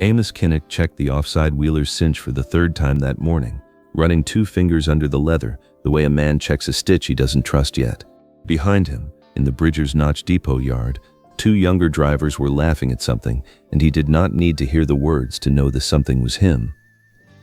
Amos Kinnick checked the offside wheeler's cinch for the third time that morning, running 2 fingers under the leather, the way a man checks a stitch he doesn't trust yet. Behind him, in the Bridger's Notch depot yard, 2 younger drivers were laughing at something, and he did not need to hear the words to know the something was him.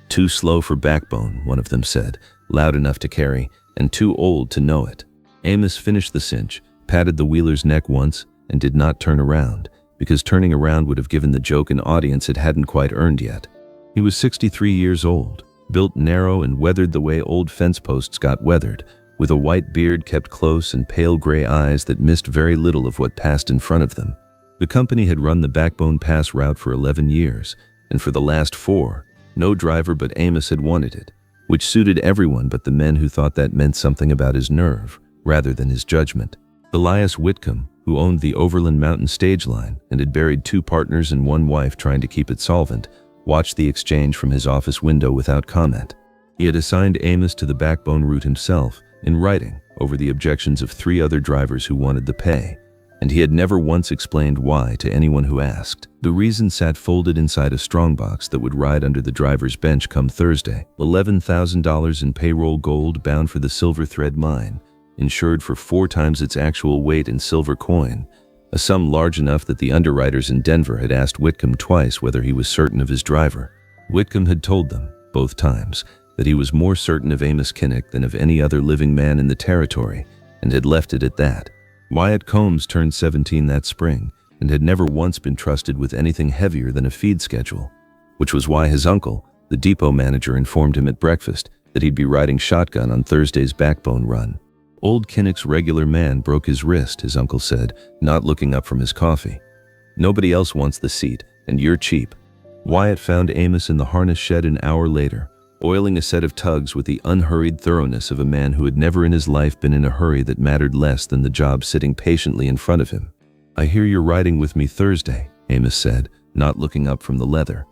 "Too slow for backbone," one of them said, loud enough to carry, and too old to know it. Amos finished the cinch, patted the wheeler's neck once, and did not turn around, because turning around would have given the joke an audience it hadn't quite earned yet. He was 63 years old, built narrow and weathered the way old fence posts got weathered, with a white beard kept close and pale gray eyes that missed very little of what passed in front of them. The company had run the Backbone Pass route for 11 years, and for the last 4, no driver but Amos had wanted it, which suited everyone but the men who thought that meant something about his nerve, rather than his judgment. Elias Whitcomb, who owned the Overland Mountain stage line and had buried 2 partners and 1 wife trying to keep it solvent, watched the exchange from his office window without comment. He had assigned Amos to the Backbone route himself, in writing, over the objections of 3 other drivers who wanted the pay, and he had never once explained why to anyone who asked. The reason sat folded inside a strongbox that would ride under the driver's bench come Thursday. $11,000 in payroll gold bound for the Silver Thread mine, insured for 4 times its actual weight in silver coin, a sum large enough that the underwriters in Denver had asked Whitcomb twice whether he was certain of his driver. Whitcomb had told them, both times, that he was more certain of Amos Kinnick than of any other living man in the territory, and had left it at that. Wyatt Combs turned 17 that spring, and had never once been trusted with anything heavier than a feed schedule, which was why his uncle, the depot manager, informed him at breakfast that he'd be riding shotgun on Thursday's Backbone run. "Old Kinnick's regular man broke his wrist," his uncle said, not looking up from his coffee. "Nobody else wants the seat, and you're cheap." Wyatt found Amos in the harness shed an hour later, oiling a set of tugs with the unhurried thoroughness of a man who had never in his life been in a hurry that mattered less than the job sitting patiently in front of him. "I hear you're riding with me Thursday," Amos said, not looking up from the leather.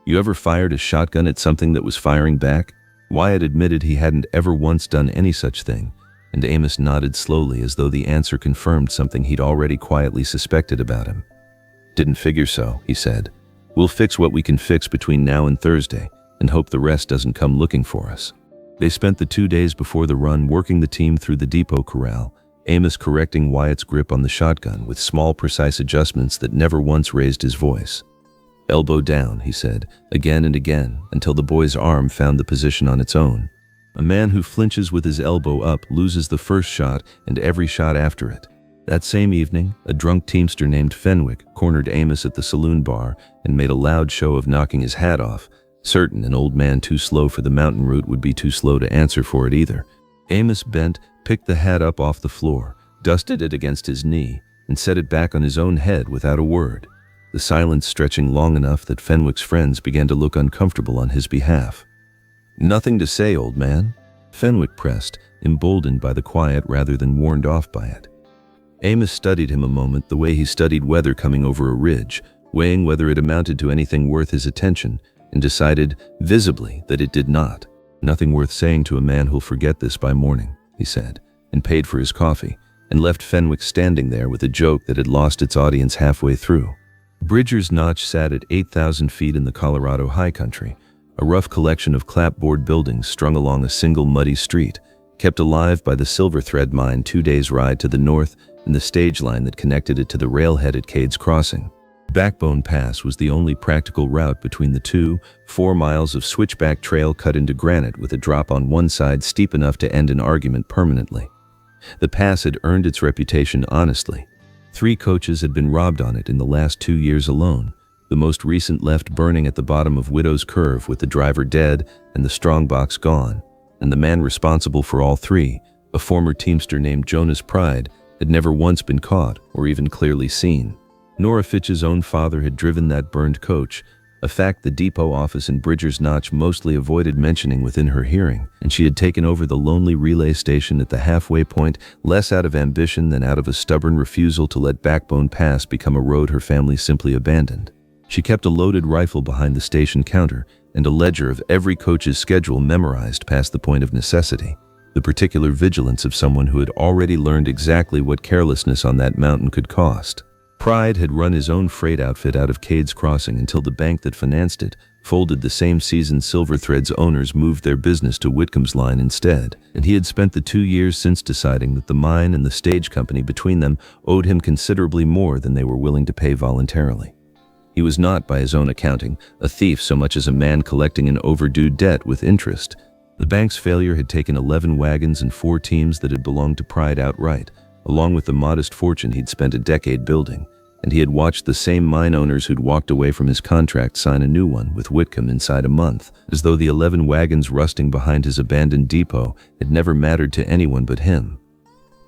"You ever fired a shotgun at something that was firing back?" Wyatt admitted he hadn't ever once done any such thing, and Amos nodded slowly as though the answer confirmed something he'd already quietly suspected about him. "Didn't figure so," he said. "We'll fix what we can fix between now and Thursday, and hope the rest doesn't come looking for us." They spent the 2 days before the run working the team through the depot corral, Amos correcting Wyatt's grip on the shotgun with small, precise adjustments that never once raised his voice. "Elbow down," he said, again and again, until the boy's arm found the position on its own. "A man who flinches with his elbow up loses the first shot and every shot after it." That same evening, a drunk teamster named Fenwick cornered Amos at the saloon bar and made a loud show of knocking his hat off, certain an old man too slow for the mountain route would be too slow to answer for it either. Amos bent, picked the hat up off the floor, dusted it against his knee, and set it back on his own head without a word, the silence stretching long enough that Fenwick's friends began to look uncomfortable on his behalf. "Nothing to say, old man?" Fenwick pressed, emboldened by the quiet rather than warned off by it. Amos studied him a moment the way he studied weather coming over a ridge, weighing whether it amounted to anything worth his attention, and decided, visibly, that it did not. "Nothing worth saying to a man who'll forget this by morning," he said, and paid for his coffee, and left Fenwick standing there with a joke that had lost its audience halfway through. Bridger's Notch sat at 8,000 feet in the Colorado high country, a rough collection of clapboard buildings strung along a single muddy street, kept alive by the Silver Thread mine 2 days' ride to the north and the stage line that connected it to the railhead at Cades Crossing. Backbone Pass was the only practical route between the 4 miles of switchback trail cut into granite with a drop on one side steep enough to end an argument permanently. The pass had earned its reputation honestly. 3 coaches had been robbed on it in the last 2 years alone, the most recent left burning at the bottom of Widow's Curve with the driver dead and the strongbox gone, and the man responsible for all 3, a former teamster named Jonas Pryde, had never once been caught or even clearly seen. Nora Fitch's own father had driven that burned coach, a fact the depot office in Bridger's Notch mostly avoided mentioning within her hearing, and she had taken over the lonely relay station at the halfway point less out of ambition than out of a stubborn refusal to let Backbone Pass become a road her family simply abandoned. She kept a loaded rifle behind the station counter and a ledger of every coach's schedule memorized past the point of necessity, the particular vigilance of someone who had already learned exactly what carelessness on that mountain could cost. Pryde had run his own freight outfit out of Cade's Crossing until the bank that financed it folded the same season Silver Thread's owners moved their business to Whitcomb's line instead, and he had spent the 2 years since deciding that the mine and the stage company between them owed him considerably more than they were willing to pay voluntarily. He was not, by his own accounting, a thief so much as a man collecting an overdue debt with interest. The bank's failure had taken 11 wagons and 4 teams that had belonged to Pryde outright, along with the modest fortune he'd spent a decade building, and he had watched the same mine owners who'd walked away from his contract sign a new one with Whitcomb inside a month, as though the 11 wagons rusting behind his abandoned depot had never mattered to anyone but him.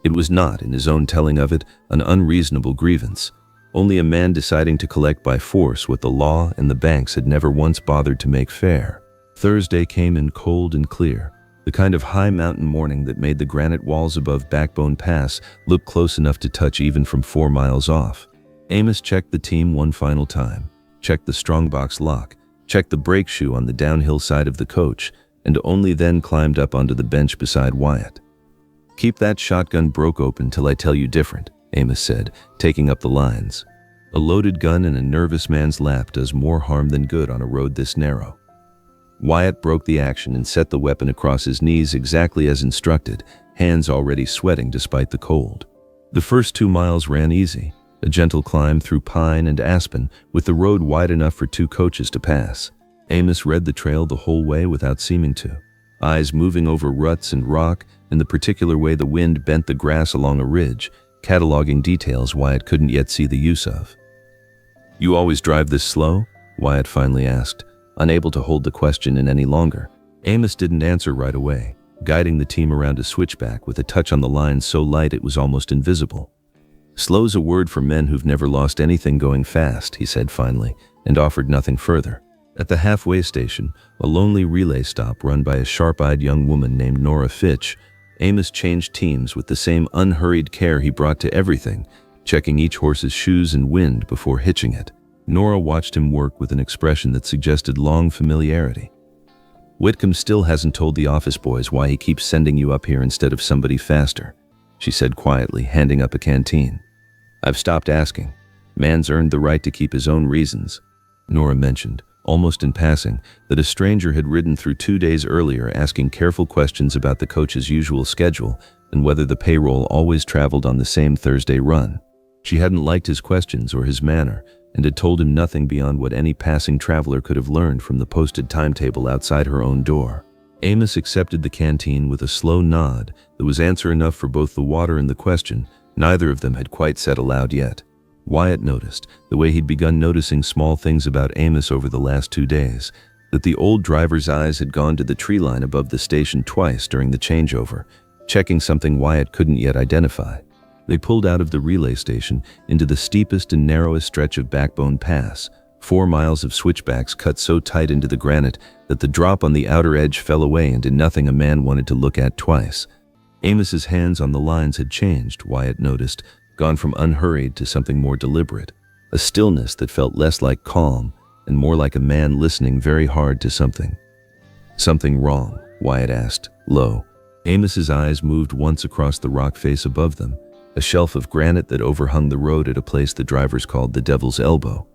It was not, in his own telling of it, an unreasonable grievance, only a man deciding to collect by force what the law and the banks had never once bothered to make fair. Thursday came in cold and clear, the kind of high mountain morning that made the granite walls above Backbone Pass look close enough to touch even from 4 miles off. Amos checked the team one final time, checked the strongbox lock, checked the brake shoe on the downhill side of the coach, and only then climbed up onto the bench beside Wyatt. "Keep that shotgun broke open till I tell you different," Amos said, taking up the lines. A loaded gun in a nervous man's lap does more harm than good on a road this narrow. Wyatt broke the action and set the weapon across his knees exactly as instructed, hands already sweating despite the cold. The first 2 miles ran easy, a gentle climb through pine and aspen with the road wide enough for 2 coaches to pass. Amos read the trail the whole way without seeming to, eyes moving over ruts and rock in the particular way the wind bent the grass along a ridge, cataloging details Wyatt couldn't yet see the use of. "You always drive this slow?" Wyatt finally asked, unable to hold the question in any longer. Amos didn't answer right away, guiding the team around a switchback with a touch on the line so light it was almost invisible. "Slow's a word for men who've never lost anything going fast," he said finally, and offered nothing further. At the halfway station, a lonely relay stop run by a sharp-eyed young woman named Nora Fitch, Amos changed teams with the same unhurried care he brought to everything, checking each horse's shoes and wind before hitching it. Nora watched him work with an expression that suggested long familiarity. "Whitcomb still hasn't told the office boys why he keeps sending you up here instead of somebody faster," she said quietly, handing up a canteen. "I've stopped asking. Man's earned the right to keep his own reasons." Nora mentioned, almost in passing, that a stranger had ridden through 2 days earlier asking careful questions about the coach's usual schedule and whether the payroll always traveled on the same Thursday run. She hadn't liked his questions or his manner, and had told him nothing beyond what any passing traveler could have learned from the posted timetable outside her own door. Amos accepted the canteen with a slow nod that was answer enough for both the water and the question neither of them had quite said aloud yet. Wyatt noticed, the way he'd begun noticing small things about Amos over the last 2 days, that the old driver's eyes had gone to the tree line above the station twice during the changeover, checking something Wyatt couldn't yet identify. They pulled out of the relay station into the steepest and narrowest stretch of Backbone Pass, 4 miles of switchbacks cut so tight into the granite that the drop on the outer edge fell away into nothing a man wanted to look at twice. Amos's hands on the lines had changed, Wyatt noticed, gone from unhurried to something more deliberate, a stillness that felt less like calm and more like a man listening very hard to something. "Something wrong?" Wyatt asked, low. Amos's eyes moved once across the rock face above them, a shelf of granite that overhung the road at a place the drivers called the Devil's Elbow.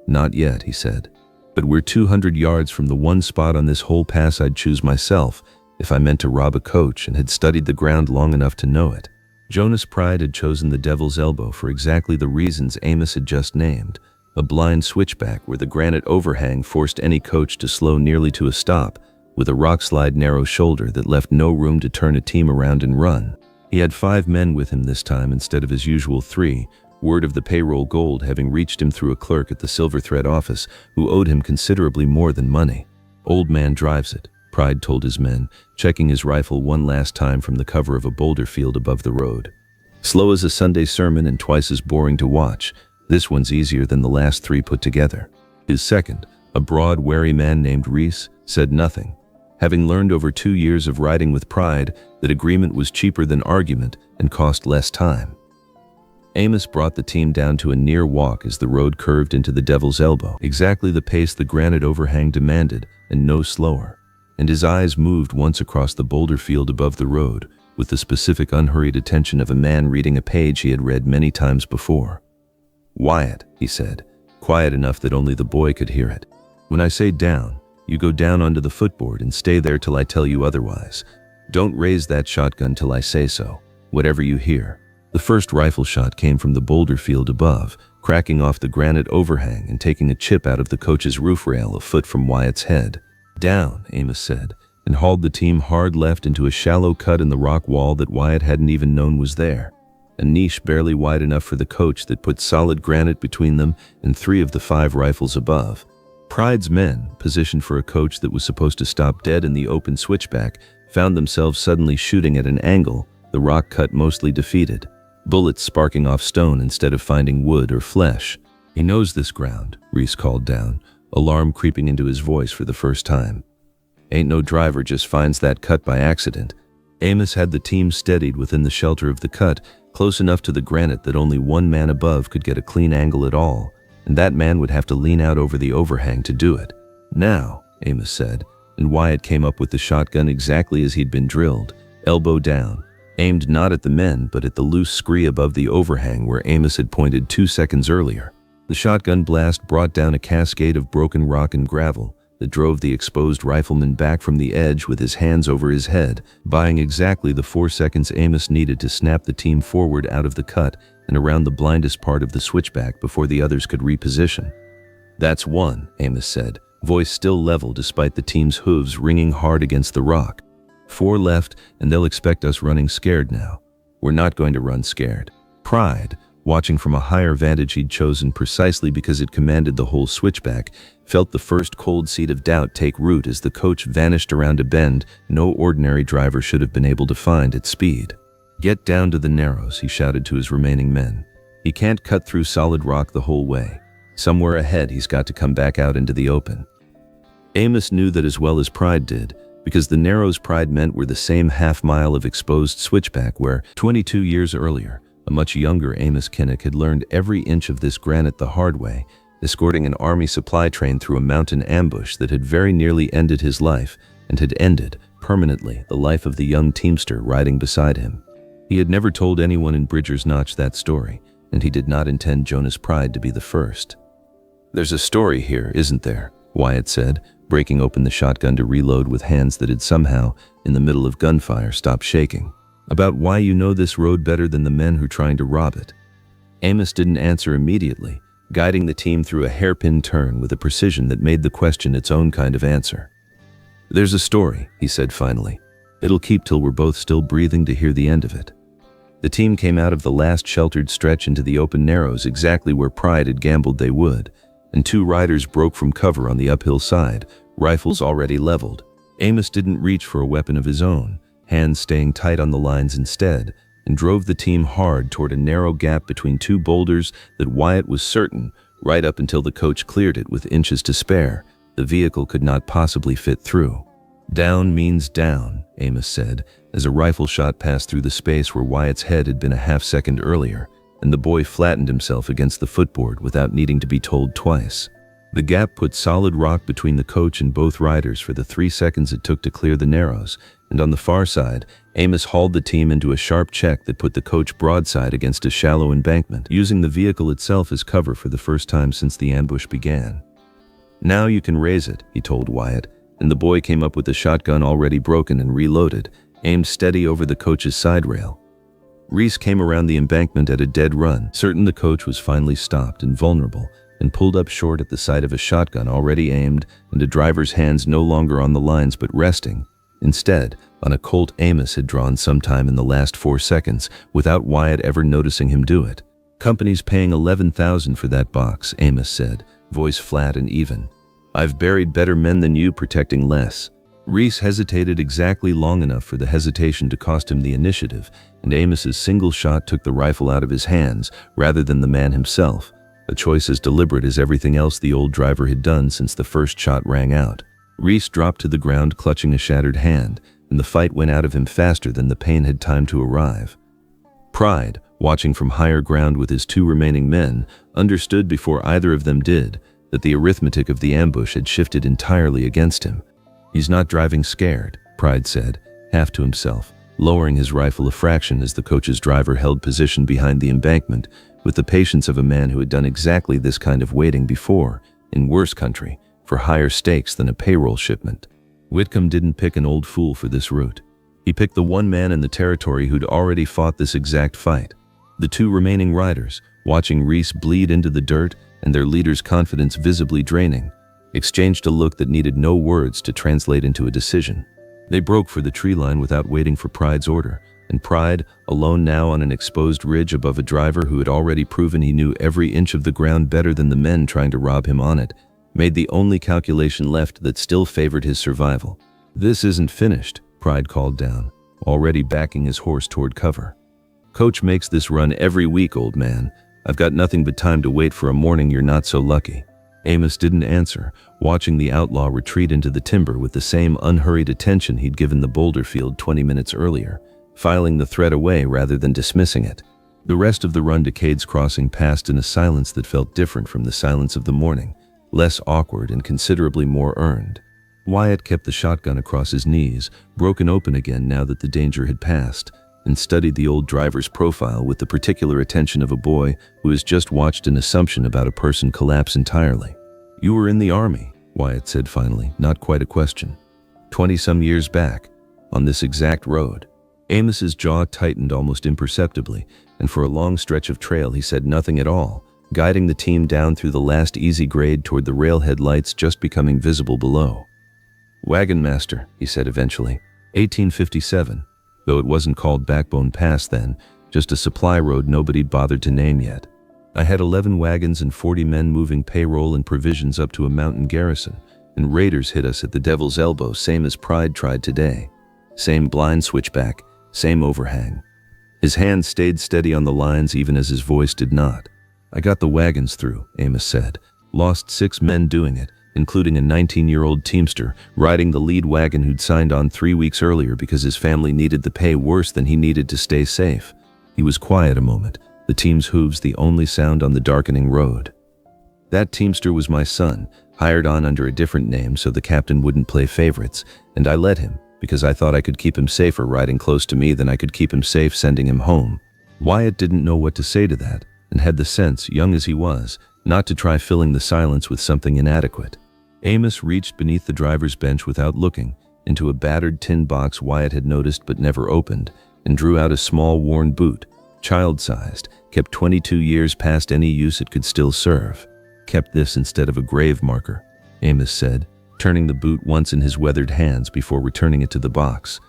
"Not yet," he said, "but we're 200 yards from the one spot on this whole pass I'd choose myself if I meant to rob a coach and had studied the ground long enough to know it." Jonas Pryde had chosen the Devil's Elbow for exactly the reasons Amos had just named, a blind switchback where the granite overhang forced any coach to slow nearly to a stop, with a rockslide narrow shoulder that left no room to turn a team around and run. He had 5 men with him this time instead of his usual 3, word of the payroll gold having reached him through a clerk at the Silver Thread office who owed him considerably more than money. "Old man drives it," Pryde told his men, checking his rifle one last time from the cover of a boulder field above the road. "Slow as a Sunday sermon and twice as boring to watch. This one's easier than the last 3 put together." His second, a broad, wary man named Reese, said nothing, having learned over 2 years of riding with Pryde that agreement was cheaper than argument and cost less time. Amos brought the team down to a near walk as the road curved into the Devil's Elbow, exactly the pace the granite overhang demanded, and no slower. And his eyes moved once across the boulder field above the road, with the specific unhurried attention of a man reading a page he had read many times before. "Wyatt," he said, quiet enough that only the boy could hear it. "When I say down, you go down onto the footboard and stay there till I tell you otherwise. Don't raise that shotgun till I say so, whatever you hear." The first rifle shot came from the boulder field above, cracking off the granite overhang and taking a chip out of the coach's roof rail a foot from Wyatt's head. "Down," Amos said, and hauled the team hard left into a shallow cut in the rock wall that Wyatt hadn't even known was there. A niche barely wide enough for the coach that put solid granite between them and 3 of the 5 rifles above. Pryde's men, positioned for a coach that was supposed to stop dead in the open switchback, found themselves suddenly shooting at an angle, the rock cut mostly defeated. Bullets sparking off stone instead of finding wood or flesh. "He knows this ground," Reese called down, alarm creeping into his voice for the first time. "Ain't no driver just finds that cut by accident." Amos had the team steadied within the shelter of the cut, close enough to the granite that only one man above could get a clean angle at all, and that man would have to lean out over the overhang to do it. "Now," Amos said, and Wyatt came up with the shotgun exactly as he'd been drilled, elbow down, aimed not at the men but at the loose scree above the overhang where Amos had pointed 2 seconds earlier. The shotgun blast brought down a cascade of broken rock and gravel that drove the exposed rifleman back from the edge with his hands over his head, buying exactly the 4 seconds Amos needed to snap the team forward out of the cut and around the blindest part of the switchback before the others could reposition. "That's one," Amos said, voice still level despite the team's hooves ringing hard against the rock. "4 left, and they'll expect us running scared now. We're not going to run scared." Pryde, watching from a higher vantage he'd chosen precisely because it commanded the whole switchback, felt the first cold seed of doubt take root as the coach vanished around a bend no ordinary driver should have been able to find at speed. "Get down to the narrows," he shouted to his remaining men. "He can't cut through solid rock the whole way. Somewhere ahead he's got to come back out into the open." Amos knew that as well as Pryde did, because the narrows Pryde meant were the same half-mile of exposed switchback where, 22 years earlier, a much younger Amos Kinnick had learned every inch of this granite the hard way, escorting an army supply train through a mountain ambush that had very nearly ended his life and had ended, permanently, the life of the young teamster riding beside him. He had never told anyone in Bridger's Notch that story, and he did not intend Jonas Pryde to be the first. "There's a story here, isn't there?" Wyatt said, breaking open the shotgun to reload with hands that had somehow, in the middle of gunfire, stopped shaking. "About why you know this road better than the men who are trying to rob it." Amos didn't answer immediately, guiding the team through a hairpin turn with a precision that made the question its own kind of answer. "There's a story," he said finally. "It'll keep till we're both still breathing to hear the end of it." The team came out of the last sheltered stretch into the open narrows exactly where Pryde had gambled they would, and 2 riders broke from cover on the uphill side, rifles already leveled. Amos didn't reach for a weapon of his own, hands staying tight on the lines instead, and drove the team hard toward a narrow gap between 2 boulders that Wyatt was certain, right up until the coach cleared it with inches to spare, the vehicle could not possibly fit through. "Down means down," Amos said, as a rifle shot passed through the space where Wyatt's head had been a half-second earlier, and the boy flattened himself against the footboard without needing to be told twice. The gap put solid rock between the coach and both riders for the 3 seconds it took to clear the narrows, and on the far side, Amos hauled the team into a sharp check that put the coach broadside against a shallow embankment, using the vehicle itself as cover for the first time since the ambush began. "Now you can raise it," he told Wyatt, and the boy came up with the shotgun already broken and reloaded, aimed steady over the coach's side rail. Reese came around the embankment at a dead run, certain the coach was finally stopped and vulnerable, and pulled up short at the sight of a shotgun already aimed and a driver's hands no longer on the lines but resting, instead, on a Colt Amos had drawn sometime in the last 4 seconds without Wyatt ever noticing him do it. "Company's paying $11,000 for that box," Amos said, voice flat and even. "I've buried better men than you protecting less." Reese hesitated exactly long enough for the hesitation to cost him the initiative, and Amos's single shot took the rifle out of his hands rather than the man himself, a choice as deliberate as everything else the old driver had done since the first shot rang out. Reese dropped to the ground clutching a shattered hand, and the fight went out of him faster than the pain had time to arrive. Pryde, watching from higher ground with his 2 remaining men, understood before either of them did that the arithmetic of the ambush had shifted entirely against him. "He's not driving scared," Pryde said, half to himself, lowering his rifle a fraction as the coach's driver held position behind the embankment, with the patience of a man who had done exactly this kind of waiting before, in worse country, for higher stakes than a payroll shipment. Whitcomb didn't pick an old fool for this route. He picked the one man in the territory who'd already fought this exact fight. The two remaining riders, watching Reese bleed into the dirt and their leader's confidence visibly draining, exchanged a look that needed no words to translate into a decision. They broke for the tree line without waiting for Pryde's order, and Pryde, alone now on an exposed ridge above a driver who had already proven he knew every inch of the ground better than the men trying to rob him on it, made the only calculation left that still favored his survival. "This isn't finished," Pryde called down, already backing his horse toward cover. "Coach makes this run every week, old man. I've got nothing but time to wait for a morning you're not so lucky." Amos didn't answer, watching the outlaw retreat into the timber with the same unhurried attention he'd given the boulder field 20 minutes earlier, filing the threat away rather than dismissing it. The rest of the run to Cade's Crossing passed in a silence that felt different from the silence of the morning, less awkward and considerably more earned. Wyatt kept the shotgun across his knees, broken open again now that the danger had passed, and studied the old driver's profile with the particular attention of a boy who has just watched an assumption about a person collapse entirely. "You were in the army," Wyatt said finally, not quite a question. 20-some years back, on this exact road." Amos's jaw tightened almost imperceptibly, and for a long stretch of trail he said nothing at all, guiding the team down through the last easy grade toward the railhead lights just becoming visible below. "Wagon master," he said eventually. 1857, though it wasn't called Backbone Pass then, just a supply road nobody'd bothered to name yet. "I had 11 wagons and 40 men moving payroll and provisions up to a mountain garrison, and raiders hit us at the Devil's Elbow, same as Pryde tried today. Same blind switchback, same overhang." His hand stayed steady on the lines even as his voice did not. "I got the wagons through," Amos said. "Lost 6 men doing it, including a 19-year-old teamster riding the lead wagon who'd signed on 3 weeks earlier because his family needed the pay worse than he needed to stay safe." He was quiet a moment, the team's hooves the only sound on the darkening road. "That teamster was my son, hired on under a different name so the captain wouldn't play favorites, and I let him, because I thought I could keep him safer riding close to me than I could keep him safe sending him home." Wyatt didn't know what to say to that, and had the sense, young as he was, not to try filling the silence with something inadequate. Amos reached beneath the driver's bench without looking, into a battered tin box Wyatt had noticed but never opened, and drew out a small worn boot, child-sized, kept 22 years past any use it could still serve. "Kept this instead of a grave marker," Amos said, turning the boot once in his weathered hands before returning it to the box.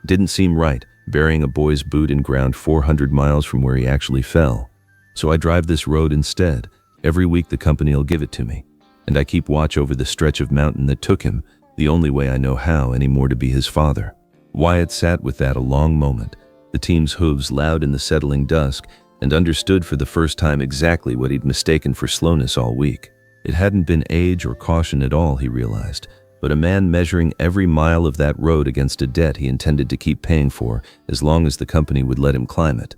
"Didn't seem right, burying a boy's boot in ground 400 miles from where he actually fell. So I drive this road instead. Every week the company'll give it to me. And I keep watch over the stretch of mountain that took him, the only way I know how anymore to be his father." Wyatt sat with that a long moment, the team's hooves loud in the settling dusk, and understood for the first time exactly what he'd mistaken for slowness all week. It hadn't been age or caution at all, he realized, but a man measuring every mile of that road against a debt he intended to keep paying for as long as the company would let him climb it.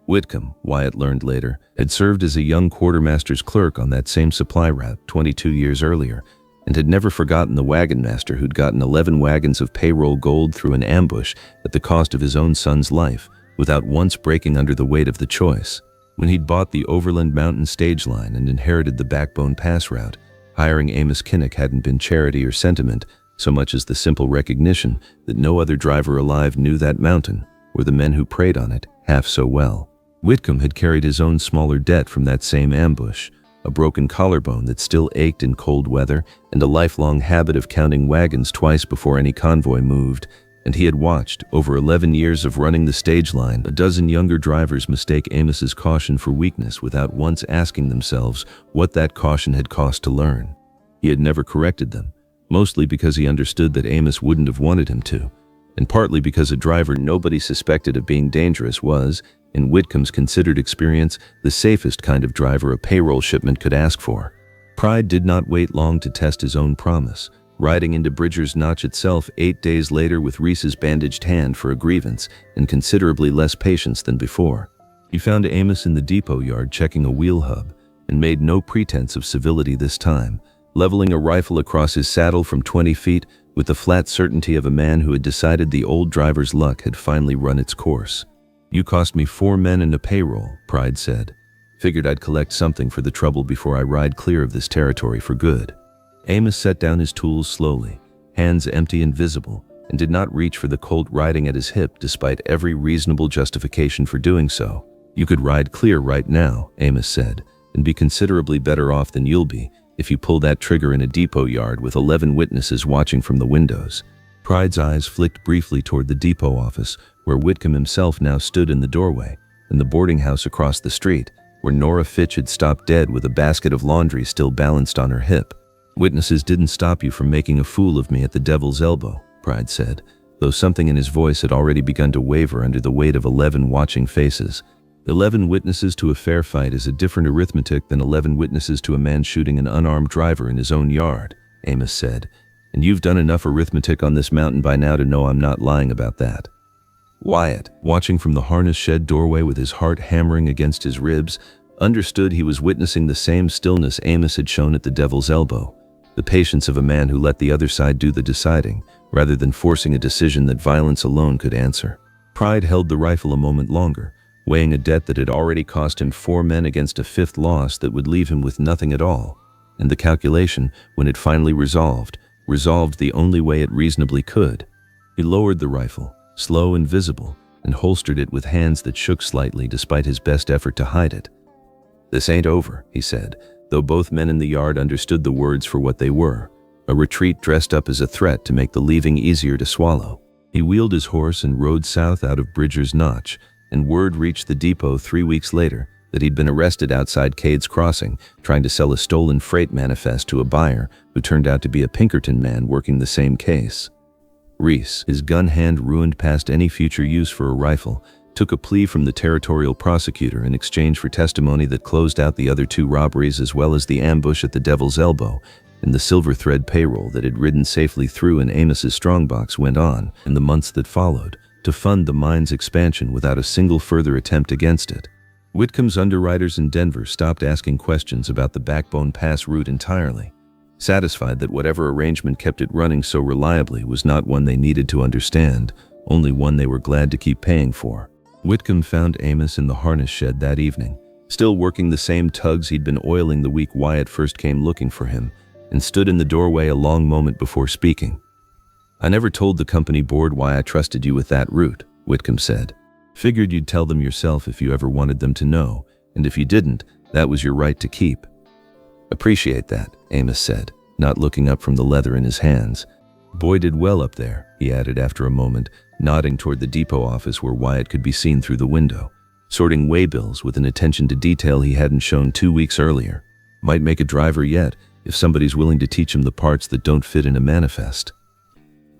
Whitcomb, Wyatt learned later, had served as a young quartermaster's clerk on that same supply route 22 years earlier, and had never forgotten the wagon master who'd gotten 11 wagons of payroll gold through an ambush at the cost of his own son's life, without once breaking under the weight of the choice. When he'd bought the Overland Mountain stage line and inherited the Backbone Pass route, hiring Amos Kinnick hadn't been charity or sentiment, so much as the simple recognition that no other driver alive knew that mountain, or the men who preyed on it, half so well. Whitcomb had carried his own smaller debt from that same ambush, a broken collarbone that still ached in cold weather, and a lifelong habit of counting wagons twice before any convoy moved, and he had watched, over 11 years of running the stage line, a dozen younger drivers mistake Amos's caution for weakness without once asking themselves what that caution had cost to learn. He had never corrected them, mostly because he understood that Amos wouldn't have wanted him to, and partly because a driver nobody suspected of being dangerous was, in Whitcomb's considered experience, the safest kind of driver a payroll shipment could ask for. Pryde did not wait long to test his own promise, riding into Bridger's Notch itself 8 days later with Reese's bandaged hand for a grievance and considerably less patience than before. He found Amos in the depot yard checking a wheel hub, and made no pretense of civility this time, leveling a rifle across his saddle from 20 feet with the flat certainty of a man who had decided the old driver's luck had finally run its course. "You cost me 4 men and a payroll," Pryde said. Figured I'd collect something for the trouble before I ride clear of this territory for good." Amos set down his tools slowly, hands empty and visible, and did not reach for the Colt riding at his hip despite every reasonable justification for doing so. "You could ride clear right now," Amos said, "and be considerably better off than you'll be if you pull that trigger in a depot yard with 11 witnesses watching from the windows." Pryde's eyes flicked briefly toward the depot office, where Whitcomb himself now stood in the doorway, and the boarding house across the street, where Nora Fitch had stopped dead with a basket of laundry still balanced on her hip. "Witnesses didn't stop you from making a fool of me at the Devil's Elbow," Pryde said, though something in his voice had already begun to waver under the weight of 11 watching faces. 11 witnesses to a fair fight is a different arithmetic than 11 witnesses to a man shooting an unarmed driver in his own yard, Amos said, "and you've done enough arithmetic on this mountain by now to know I'm not lying about that." Wyatt, watching from the harness shed doorway with his heart hammering against his ribs, understood he was witnessing the same stillness Amos had shown at the Devil's Elbow, the patience of a man who let the other side do the deciding, rather than forcing a decision that violence alone could answer. Pryde held the rifle a moment longer, weighing a debt that had already cost him 4 men against a 5th loss that would leave him with nothing at all, and the calculation, when it finally resolved the only way it reasonably could. He lowered the rifle, slow and visible, and holstered it with hands that shook slightly despite his best effort to hide it. "This ain't over," he said, though both men in the yard understood the words for what they were, a retreat dressed up as a threat to make the leaving easier to swallow. He wheeled his horse and rode south out of Bridger's Notch, and word reached the depot 3 weeks later that he'd been arrested outside Cade's Crossing, trying to sell a stolen freight manifest to a buyer who turned out to be a Pinkerton man working the same case. Reese, his gun hand ruined past any future use for a rifle, took a plea from the territorial prosecutor in exchange for testimony that closed out the other 2 robberies as well as the ambush at the Devil's Elbow, and the silver thread payroll that had ridden safely through in Amos's strongbox went on, in the months that followed, to fund the mine's expansion without a single further attempt against it. Whitcomb's underwriters in Denver stopped asking questions about the Backbone Pass route entirely, satisfied that whatever arrangement kept it running so reliably was not one they needed to understand, only one they were glad to keep paying for. Whitcomb found Amos in the harness shed that evening, still working the same tugs he'd been oiling the week Wyatt first came looking for him, and stood in the doorway a long moment before speaking. "I never told the company board why I trusted you with that route," Whitcomb said. "Figured you'd tell them yourself if you ever wanted them to know, and if you didn't, that was your right to keep." "Appreciate that," Amos said, not looking up from the leather in his hands. "Boy did well up there," he added after a moment, nodding toward the depot office where Wyatt could be seen through the window, sorting waybills with an attention to detail he hadn't shown 2 weeks earlier. "Might make a driver yet, if somebody's willing to teach him the parts that don't fit in a manifest."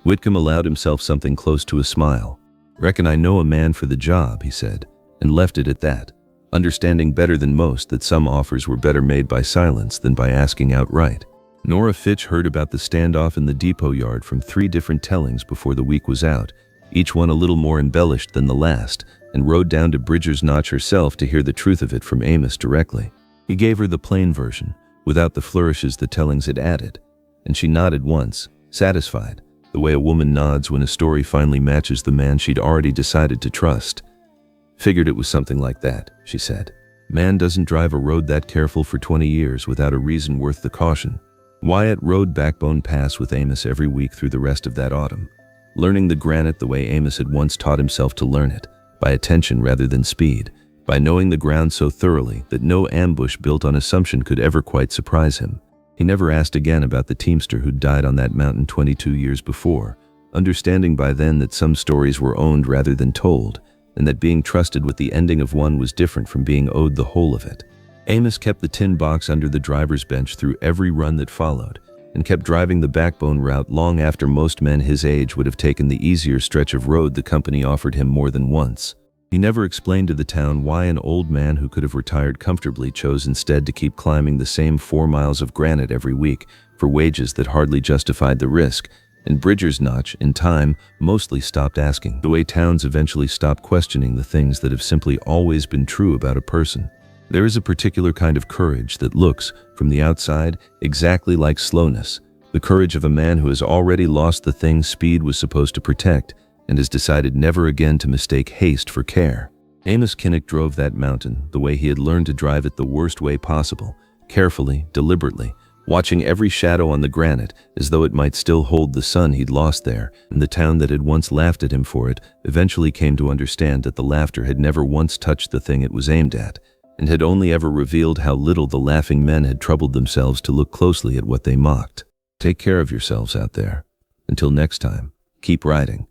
Whitcomb allowed himself something close to a smile. "Reckon I know a man for the job," he said, and left it at that, understanding better than most that some offers were better made by silence than by asking outright. Nora Fitch heard about the standoff in the depot yard from 3 different tellings before the week was out, each one a little more embellished than the last, and rode down to Bridger's Notch herself to hear the truth of it from Amos directly. He gave her the plain version, without the flourishes the tellings had added, and she nodded once, satisfied, the way a woman nods when a story finally matches the man she'd already decided to trust. "Figured it was something like that," she said. "Man doesn't drive a road that careful for 20 years without a reason worth the caution." Wyatt rode Backbone Pass with Amos every week through the rest of that autumn, learning the granite the way Amos had once taught himself to learn it, by attention rather than speed, by knowing the ground so thoroughly that no ambush built on assumption could ever quite surprise him. He never asked again about the teamster who'd died on that mountain 22 years before, understanding by then that some stories were owned rather than told, and that being trusted with the ending of one was different from being owed the whole of it. Amos kept the tin box under the driver's bench through every run that followed, and kept driving the Backbone route long after most men his age would have taken the easier stretch of road the company offered him more than once. He never explained to the town why an old man who could have retired comfortably chose instead to keep climbing the same 4 miles of granite every week for wages that hardly justified the risk, and Bridger's Notch, in time, mostly stopped asking, the way towns eventually stop questioning the things that have simply always been true about a person. There is a particular kind of courage that looks, from the outside, exactly like slowness, the courage of a man who has already lost the thing speed was supposed to protect, and has decided never again to mistake haste for care. Amos Kinnick drove that mountain the way he had learned to drive it, the worst way possible, carefully, deliberately, watching every shadow on the granite as though it might still hold the son he'd lost there, and the town that had once laughed at him for it eventually came to understand that the laughter had never once touched the thing it was aimed at, and had only ever revealed how little the laughing men had troubled themselves to look closely at what they mocked. Take care of yourselves out there. Until next time, keep riding.